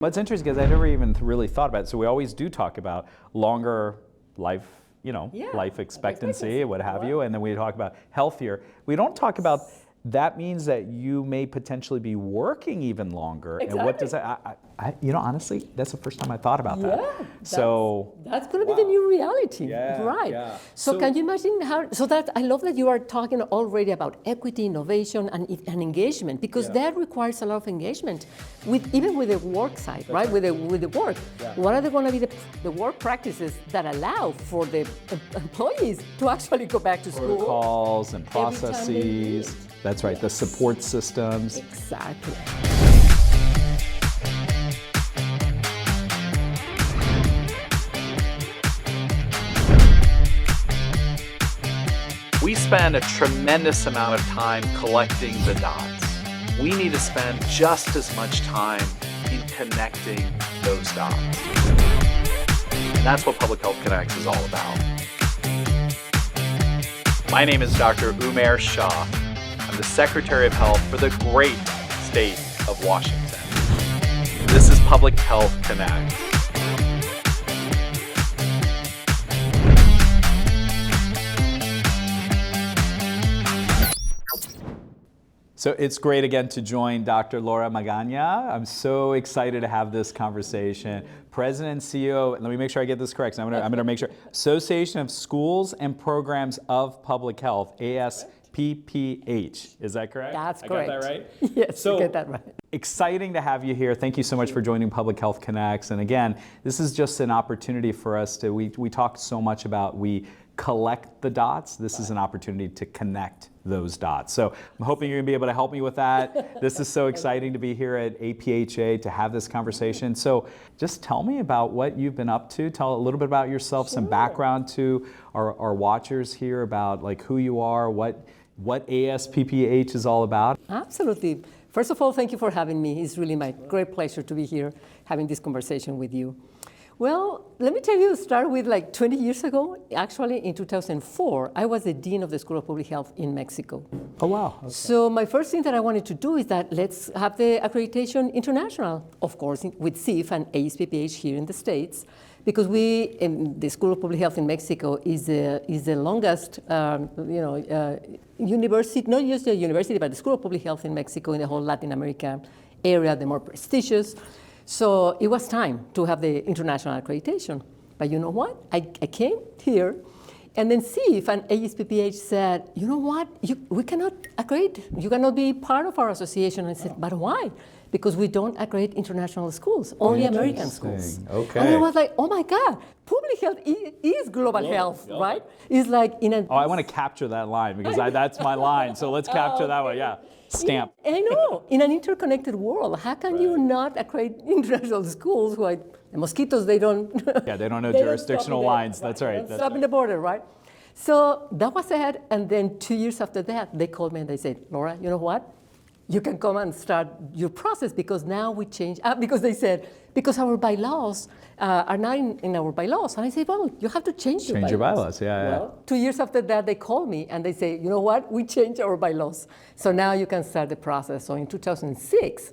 Well, it's interesting because I never even really thought about it. So we always do talk about longer life, life expectancy, what have you, and then we talk about healthier. We don't talk about that means that you may potentially be working even longer. Exactly. And what does that? Honestly, that's the first time I thought about that. That's going to be the new reality, right? Yeah. So can you imagine how? So that I love that you are talking already about equity, innovation, and engagement, because that requires a lot of engagement, even with the work side, right? With the work. Yeah. What are going to be the work practices that allow for the employees to actually go back to school? Protocols and processes. That's right. The support systems. Exactly. We spend a tremendous amount of time collecting the dots. We need to spend just as much time in connecting those dots. And that's what Public Health Connects is all about. My name is Dr. Umair Shah. I'm the Secretary of Health for the great state of Washington. This is Public Health Connects. So it's great again to join Dr. Laura Magaña. I'm so excited to have this conversation. President and CEO, let me make sure I get this correct. So I'm going to make sure. Association of Schools and Programs of Public Health, ASPPH. Is that correct? That's correct. I got that right? Yes, you get that right. Exciting to have you here. Thank you so much for joining Public Health Connects. And again, this is just an opportunity for us to, we talked so much about we collect the dots. This is an opportunity to connect those dots. So I'm hoping you're gonna be able to help me with that. This is so exciting to be here at APHA to have this conversation. So just tell me about what you've been up to. Tell a little bit about yourself, some background to our watchers here about like who you are, what ASPPH is all about. Absolutely. First of all, thank you for having me. It's really my great pleasure to be here having this conversation with you. Well, let me tell you, start with like 20 years ago, actually in 2004, I was the Dean of the School of Public Health in Mexico. Oh, wow. Okay. So my first thing that I wanted to do is that let's have the accreditation international, of course, with CIF and ASPPH here in the States, because the School of Public Health in Mexico is the longest, university, not just a university, but the School of Public Health in Mexico in the whole Latin America area, the more prestigious. So it was time to have the international accreditation. But you know what? I came here, and then CIF and ASPPH said, you know what? We cannot accredit. You cannot be part of our association. And I said, but why? Because we don't accredit international schools, only American schools. Okay. And I was like, oh my God, public health is global health, right? It's like in a... Oh, I want to capture that line because that's my line. So let's capture that one, yeah. Stamp. Yeah, I know. In an interconnected world, how can you not accredit international schools who are the mosquitoes? They don't. Yeah, they don't know jurisdictional lines. That's right. That's stop in the border, right? So that was it. And then 2 years after that, they called me and they said, Laura, you know what? You can come and start your process because now we change. Because they said, because our bylaws are not in our bylaws. And I said, well, you have to change your bylaws. Change your bylaws, yeah. Well, 2 years after that, they called me and they say, you know what? We changed our bylaws. So now you can start the process. So in 2006,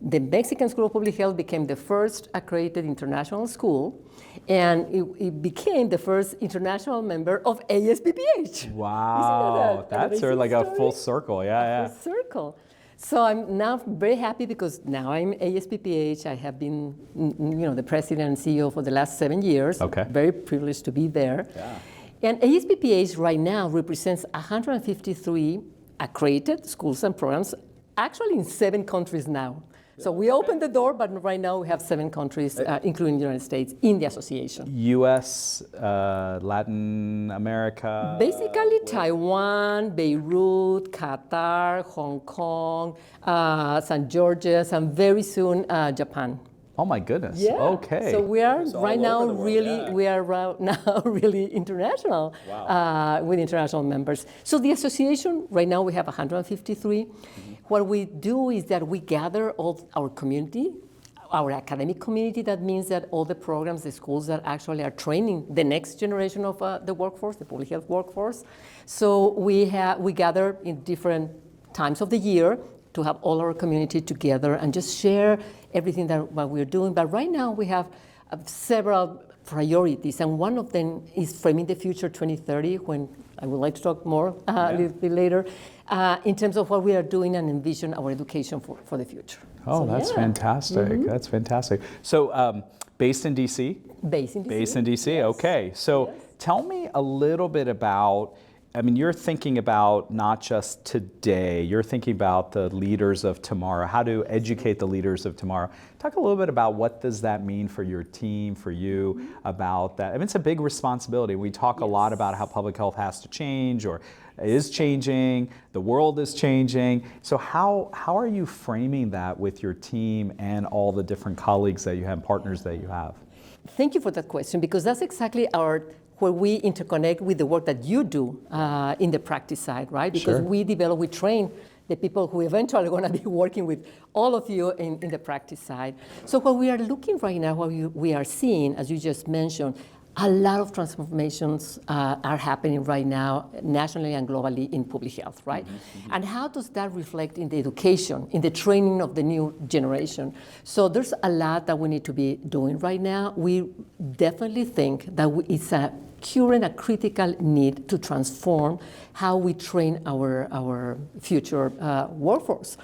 the Mexican School of Public Health became the first accredited international school, and it became the first international member of ASPPH. Wow, that's sort of like a full circle, yeah. Full circle. So I'm now very happy because now I'm ASPPH. I have been, the president and CEO for the last 7 years. Okay. Very privileged to be there. Yeah. And ASPPH right now represents 153 accredited schools and programs, actually in 7 countries now. So we opened the door, but right now we have 7 countries, including the United States, in the association. U.S., Latin America? Basically Taiwan, Beirut, Qatar, Hong Kong, St. George's, and very soon Japan. Oh my goodness. Yeah. Okay. So we are So right now world, really international. Wow. With international members. So the association right now we have 153. Mm-hmm. What we do is that we gather all our community, our academic community. That means that all the programs, the schools that actually are training the next generation of the workforce, the public health workforce. So we gather in different times of the year to have all our community together and just share everything that what we're doing. But right now we have several priorities, and one of them is Framing the Future 2030, when I would like to talk more a little bit later, in terms of what we are doing and envision our education for the future. Oh, So, that's yeah. fantastic. That's fantastic. So, based in DC? Based in DC. Based in DC, Yes. okay. So Yes. tell me a little bit about, I mean, you're thinking about not just today, you're thinking about the leaders of tomorrow, how to educate the leaders of tomorrow. Talk a little bit about what does that mean for your team, for you, about that. I mean, it's a big responsibility. We talk a lot about how public health has to change or is changing, the world is changing. So how are you framing that with your team and all the different colleagues that you have, partners that you have? Thank you for that question, because that's exactly where we interconnect with the work that you do in the practice side, right? Because Sure. we train the people who eventually are going to be working with all of you in the practice side. So what we are looking right now, we are seeing, as you just mentioned, a lot of transformations are happening right now, nationally and globally, in public health, right? And how does that reflect in the education, in the training of the new generation? So there's a lot that we need to be doing right now. We definitely think that it's a current, a critical need to transform how we train our future workforce.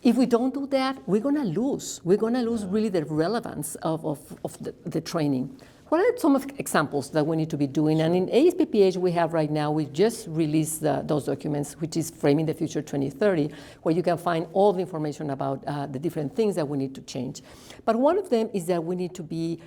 If we don't do that, we're going to lose. We're going to lose really the relevance of the training. What are some examples that we need to be doing? And in ASPPH, we have right now, we just released those documents, which is Framing the Future 2030, where you can find all the information about the different things that we need to change. But one of them is that we need to be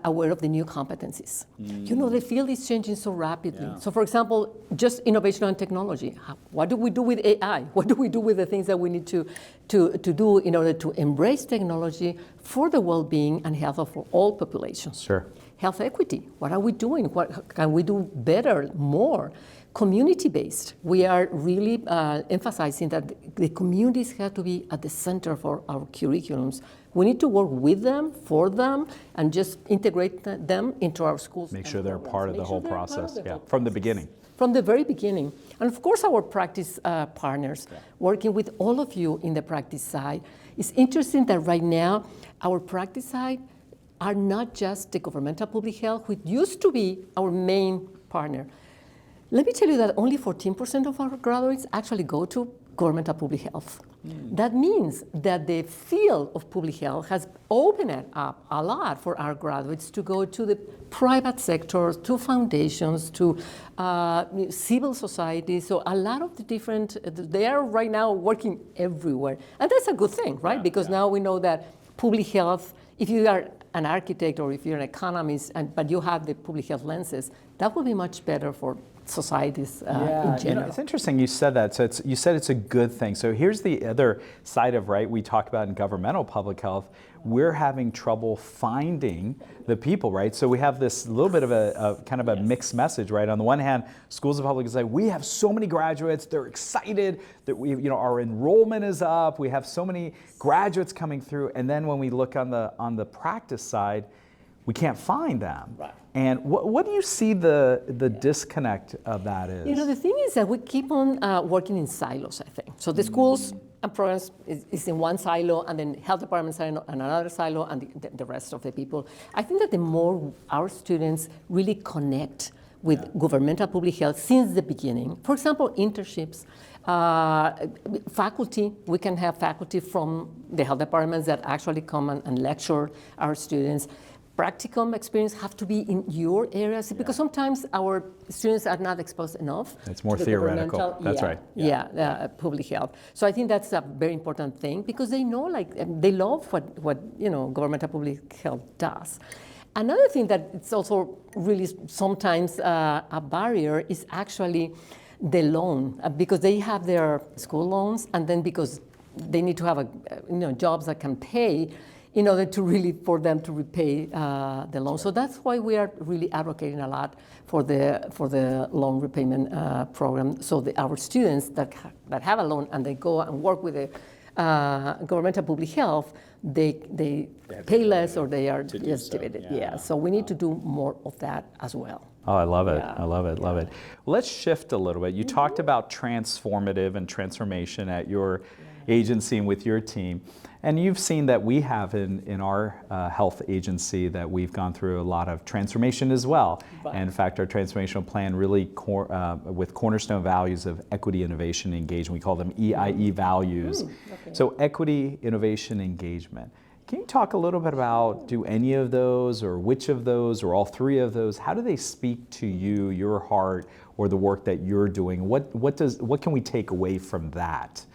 aware of the new competencies. You know, the field is changing so rapidly. So for example, just innovation and technology. What do we do with AI? What do we do with the things that we need to do in order to embrace technology for the well-being and health of all populations? Sure. Health equity, what are we doing? What can we do better, more? Community-based, we are really emphasizing that the communities have to be at the center for our curriculums. We need to work with them, for them, and just integrate them into our schools. Make and sure they're programs. part of the Make whole sure they're part of process, the yeah, whole from the process. beginning. From the very beginning. And of course, our practice partners, working with all of you in the practice side. It's interesting that right now, our practice side are not just the governmental public health, which used to be our main partner. Let me tell you that only 14% of our graduates actually go to governmental public health. That means that the field of public health has opened it up a lot for our graduates to go to the private sector, to foundations, to civil society. So a lot of the different, they are right now working everywhere. And that's a good thing, right? Because now we know that public health, if you are an architect or if you're an economist, but you have the public health lenses, that will be much better for societies in general. You know, it's interesting you said that. So you said it's a good thing. So here's the other side of, right, we talk about in governmental public health, we're having trouble finding the people, right? So we have this little bit of a kind of a mixed message, right? On the one hand, schools of public say, we have so many graduates, they're excited that we, you know, our enrollment is up, we have so many graduates coming through, and then when we look on the practice side, we can't find them. Right. And what do you see the disconnect of that is? You know, the thing is that we keep on working in silos, I think. So the schools and programs is in one silo, and then health departments are in another silo, and the rest of the people. I think that the more our students really connect with governmental public health since the beginning, for example, internships, faculty, we can have faculty from the health departments that actually come and lecture our students. Practicum experience have to be in your areas because sometimes our students are not exposed enough. It's more to the theoretical. governmental- That's yeah, right. Yeah, public health. So I think that's a very important thing because they know, like, they love what you know governmental public health does. Another thing that it's also really sometimes a barrier is actually the loan because they have their school loans, and then because they need to have jobs that can pay in order to really, for them to repay the loan. So that's why we are really advocating a lot for the loan repayment program. So our students that have a loan and they go and work with the governmental public health, they pay less or they are just divided. Yeah, so we need to do more of that as well. Oh, I love it. Yeah. I love it. Love it. Let's shift a little bit. You talked about transformative and transformation at your agency and with your team. And you've seen that we have in our health agency that we've gone through a lot of transformation as well. Right. And in fact, our transformational plan really with cornerstone values of equity, innovation, engagement. We call them EIE values. Okay. So equity, innovation, engagement. Can you talk a little bit about, do any of those or which of those or all three of those, how do they speak to you, your heart, or the work that you're doing? What can we take away from that?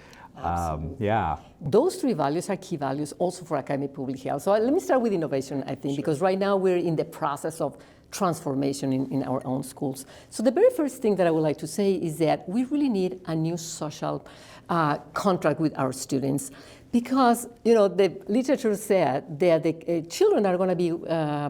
Yeah. Those three values are key values also for academic public health. So let me start with innovation, I think, because right now we're in the process of transformation in our own schools. So the very first thing that I would like to say is that we really need a new social contract with our students, because the literature said that the children that are going to be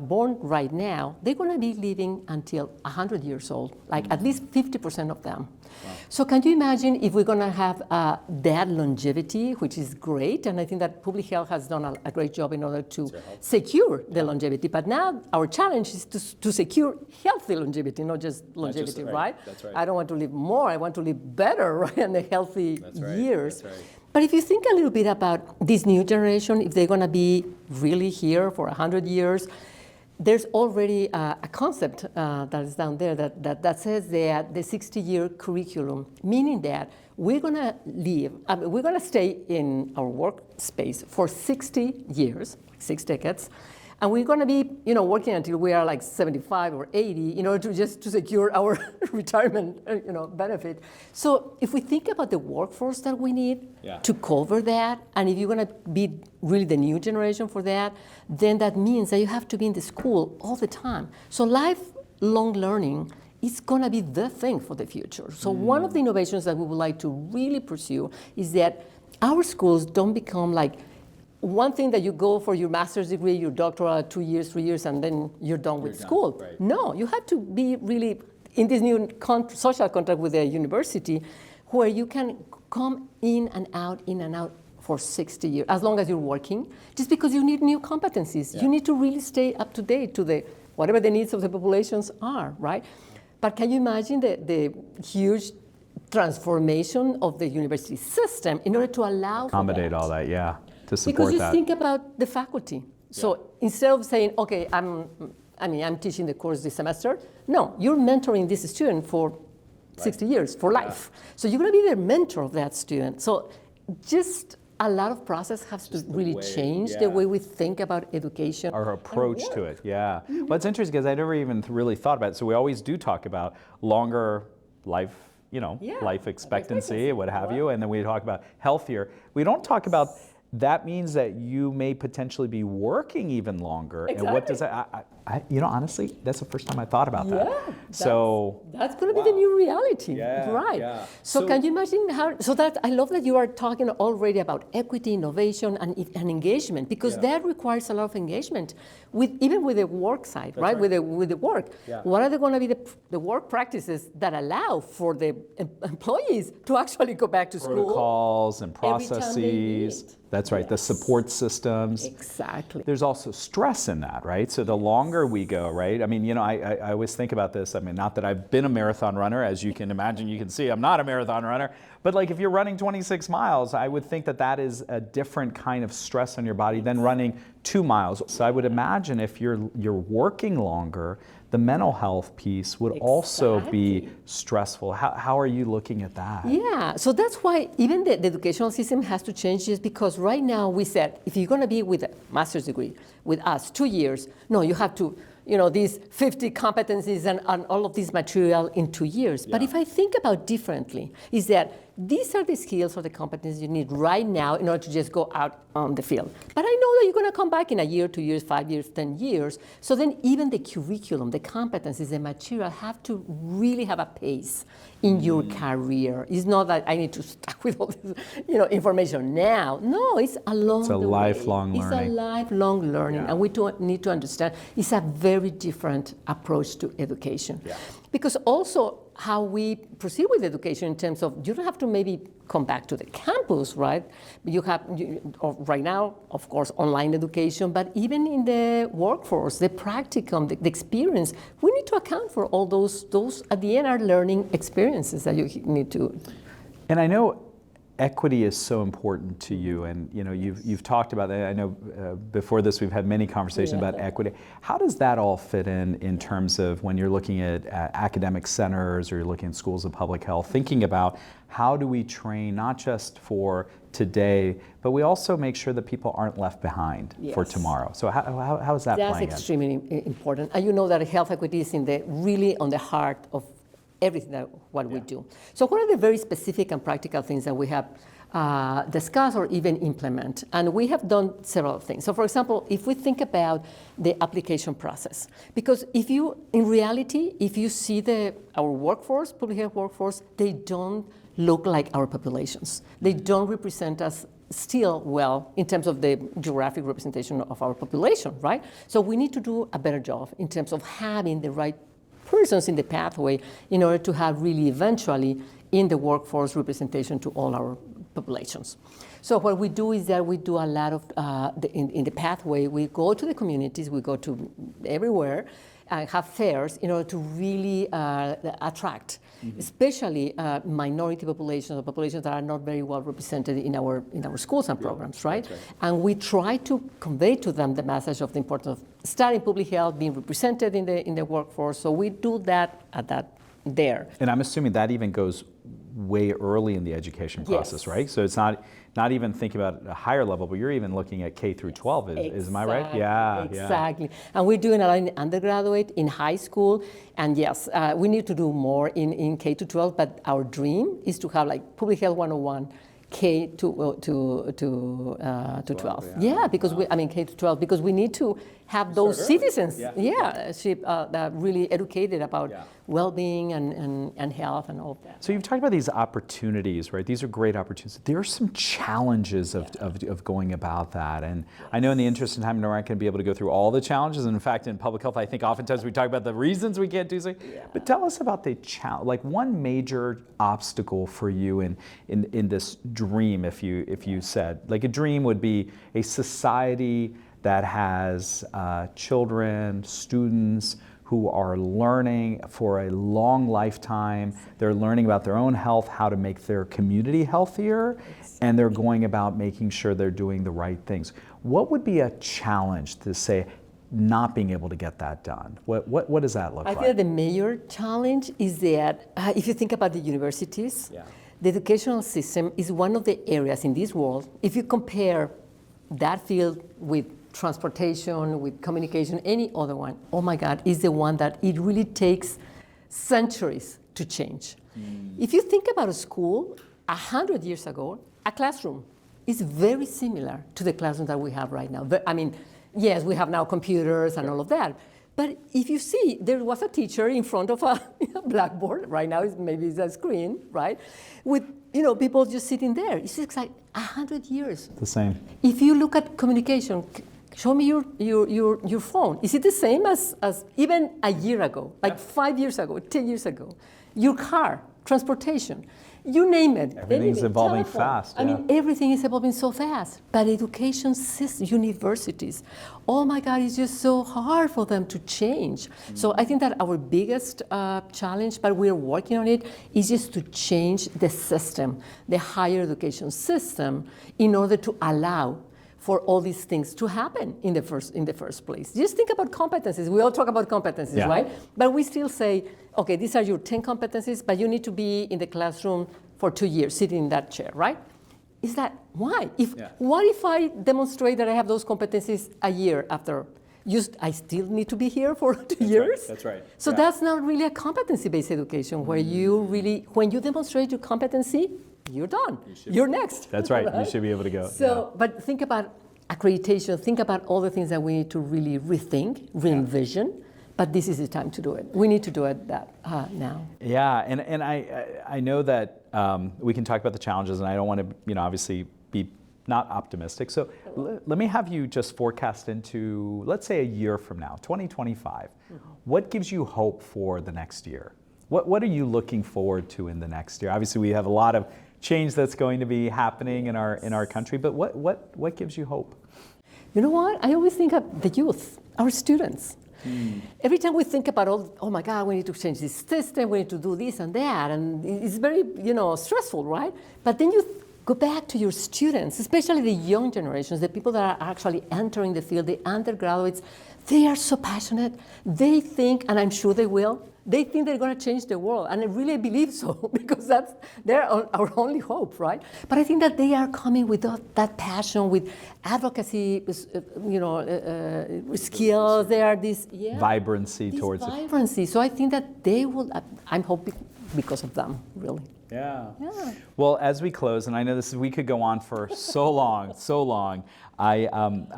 born right now, they're going to be living until 100 years old, like at least 50% of them. Wow. So can you imagine if we're going to have that longevity, which is great, and I think that public health has done a great job in order to secure the longevity. But now our challenge is to secure healthy longevity, not just longevity, right? That's right. I don't want to live more, I want to live better, right, and the healthy years. That's right. But if you think a little bit about this new generation, if they're going to be really here for 100 years, there's already a concept that is down there that says that the 60-year curriculum, meaning that we're going to we're going to stay in our workspace for 60 years, 6 decades, and we're going to be, working until we are like 75 or 80 in order to secure our retirement, benefit. So if we think about the workforce that we need to cover that, and if you're going to be really the new generation for that, then that means that you have to be in the school all the time. So lifelong learning is going to be the thing for the future. So one of the innovations that we would like to really pursue is that our schools don't become like one thing that you go for your master's degree, your doctorate, 2 years, 3 years, and then you're done with school. Right. No, you have to be really in this new social contract with the university where you can come in and out for 60 years, as long as you're working, just because you need new competencies. Yeah. You need to really stay up to date to whatever the needs of the populations are, right? But can you imagine the huge transformation of the university system in order to allow Accommodate for that? all that, yeah, to support Because just that. think about the faculty. So instead of saying, okay, I'm teaching the course this semester, no, you're mentoring this student for 60 years, for life. So you're going to be the mentor of that student. So just a lot of process has to really change the way we think about education. Our approach to it, yeah. Well, it's interesting because I never even really thought about it. So we always do talk about longer life, life expectancy, what have you, and then we talk about healthier. We don't talk about that means that you may potentially be working even longer. Exactly. And what does that, honestly, that's the first time I thought about that. So that's going to be the new reality, right? Yeah. So can you imagine I love that you are talking already about equity, innovation, and engagement, because that requires a lot of engagement, even with the work side, right? With the work. Yeah. What are going to be the work practices that allow for the employees to actually go back to school? Protocols and every time they processes. need. That's right, the support systems. Exactly. There's also stress in that, right? So the longer we go, right? I mean, I always think about this. I mean, not that I've been a marathon runner, as you can imagine, you can see I'm not a marathon runner, but like if you're running 26 miles, I would think that is a different kind of stress on your body than running 2 miles. So I would imagine if you're working longer, the mental health piece would also be stressful. How are you looking at that? Yeah, so that's why even the educational system has to change, just because right now we said, if you're going to be with a master's degree with us 2 years, no, you have to, these 50 competencies and all of this material in 2 years. But if I think about differently, is that these are the skills or the competencies you need right now in order to just go out on the field. But I know that you're going to come back in a year, 2 years, 5 years, 10 years. So then even the curriculum, the competencies, the material have to really have a pace in your career. It's not that I need to start with all this, information now. No, it's along the way. It's a lifelong learning. It's a lifelong learning, and we need to understand it's a very different approach to education. Yeah. Because also how we proceed with education in terms of, you don't have to maybe come back to the campus, right? You have, right now, of course, online education, but even in the workforce, the practicum, the experience, we need to account for all those at the end are learning experiences that you need to. And I know equity is so important to you, and you've talked about that. I know before this we've had many conversations about equity. How does that all fit in terms of when you're looking at academic centers or you're looking at schools of public health, thinking about how do we train not just for today, but we also make sure that people aren't left behind for tomorrow. So how is that playing out? That's extremely important. And you know that health equity is really on the heart of everything that what we do. So what are the very specific and practical things that we have discussed or even implement? And we have done several things. So for example, if we think about the application process, because in reality, if you see our workforce, public health workforce, they don't look like our populations. They don't represent us still well in terms of the geographic representation of our population, right? So we need to do a better job in terms of having the right persons in the pathway in order to have really eventually in the workforce representation to all our populations. So what we do is that we do a lot of, in the pathway, we go to the communities, we go to everywhere, and have fairs in order to really attract, especially minority populations or populations that are not very well represented in our schools and programs, right? And we try to convey to them the message of the importance of studying public health, being represented in the workforce. So we do that there. And I'm assuming that even goes way early in the education process, right? So it's not even thinking about a higher level, but you're even looking at K through 12, is am I right? Yeah. Exactly. And we're doing a lot in undergraduate, in high school, and yes, we need to do more in K to 12, but our dream is to have like Public Health 101, K to 12. Yeah, because K to 12, because we need to have those citizens, that really educated about well-being and health and all of that. So you've talked about these opportunities, right? These are great opportunities. There are some challenges of going about that. And I know in the interest of time, we're not going to be able to go through all the challenges. And in fact, in public health, I think oftentimes we talk about the reasons we can't do something. But tell us about the challenge, like one major obstacle for you in this dream, if you said. Like a dream would be a society that has children, students who are learning for a long lifetime. They're learning about their own health, how to make their community healthier, and they're going about making sure they're doing the right things. What would be a challenge to say not being able to get that done? What does that look like? I think the major challenge is that if you think about the universities, the educational system is one of the areas in this world, if you compare that field with transportation, with communication, any other one, oh my God, is the one that it really takes centuries to change. If you think about a school, 100 years ago, a classroom is very similar to the classroom that we have right now. Yes, we have now computers and all of that, but if you see, there was a teacher in front of a blackboard, right now maybe it's a screen, right, with people just sitting there. It's like 100 years. The same. If you look at communication, show me your phone. Is it the same as even a year ago, like 5 years ago, 10 years ago? Your car, transportation, you name it. Everything's evolving fast. Everything is evolving so fast. But education systems, universities, oh my God, it's just so hard for them to change. So I think that our biggest challenge, but we're working on it, is just to change the system, the higher education system, in order to allow for all these things to happen in the first place. Just think about competencies. We all talk about competencies, right? But we still say, okay, these are your 10 competencies, but you need to be in the classroom for 2 years, sitting in that chair, right? Is that why? What if I demonstrate that I have those competencies a year after? I still need to be here for 2 years? That's right. So that's not really a competency-based education where you really, when you demonstrate your competency, you're done. You're next. That's right. You should be able to go. So, but think about accreditation. Think about all the things that we need to really rethink, re-envision. But this is the time to do it. We need to do it now. Yeah, and I know that we can talk about the challenges, and I don't want to, obviously be not optimistic. So let me have you just forecast into, let's say, a year from now, 2025. What gives you hope for the next year? What are you looking forward to in the next year? Obviously, we have a lot of change that's going to be happening in our country, but what gives you hope? You know what? I always think of the youth, our students. Every time we think about, oh my God, we need to change this system, we need to do this and that, and it's very, stressful, right? But then you go back to your students, especially the young generations, the people that are actually entering the field, the undergraduates. They are so passionate. They think, and I'm sure they will, they think they're going to change the world. And I really believe so, because they're our only hope, right? But I think that they are coming with that passion, with advocacy, skills. They are vibrancy towards it. Vibrancy. So I think that they will, I'm hoping because of them, really. Yeah. Yeah. Well, as we close, and I know we could go on for so long, so long. I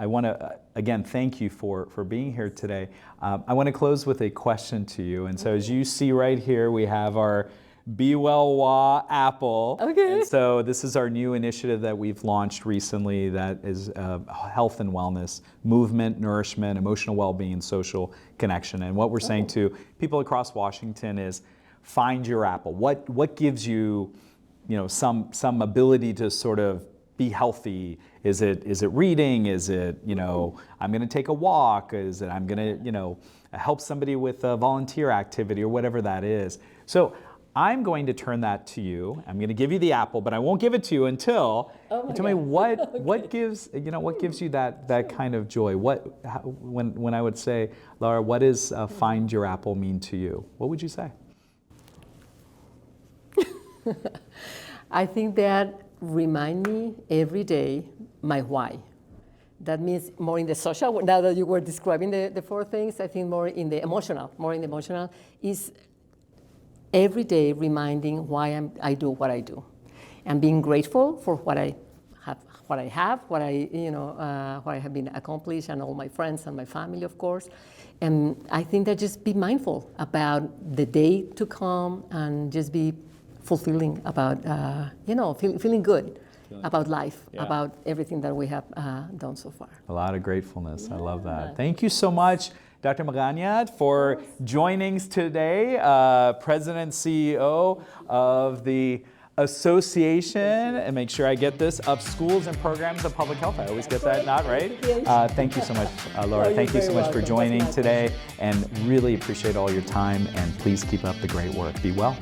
want to again thank you for being here today. I want to close with a question to you. And so, as you see right here, we have our Be Well Wa apple. Okay. And so this is our new initiative that we've launched recently. That is health and wellness, movement, nourishment, emotional well-being, social connection. And what we're saying to people across Washington is, find your apple. What gives you, some ability to sort of be healthy? Is it reading? Is it, I'm going to take a walk? Is it I'm going to, help somebody with a volunteer activity or whatever that is? So I'm going to turn that to you. I'm going to give you the apple, but I won't give it to you until you tell me what gives you that kind of joy. When I would say, Laura, what does find your apple mean to you? What would you say? I think that remind me every day my why. That means more in the social, now that you were describing the four things, I think more in the emotional is every day reminding why I do what I do, and being grateful for what I have, what I have been accomplished, and all my friends and my family, of course. And I think that just be mindful about the day to come, and just be fulfilling about, feeling good about life, about everything that we have done so far. A lot of gratefulness. I love that. Thank you so much, Dr. Magaña, for joining us today, President and CEO of the Association, and make sure I get this, of Schools and Programs of Public Health. I always get that not right. Thank you so much, Laura. Thank you so much for joining today, and really appreciate all your time, and please keep up the great work. Be well.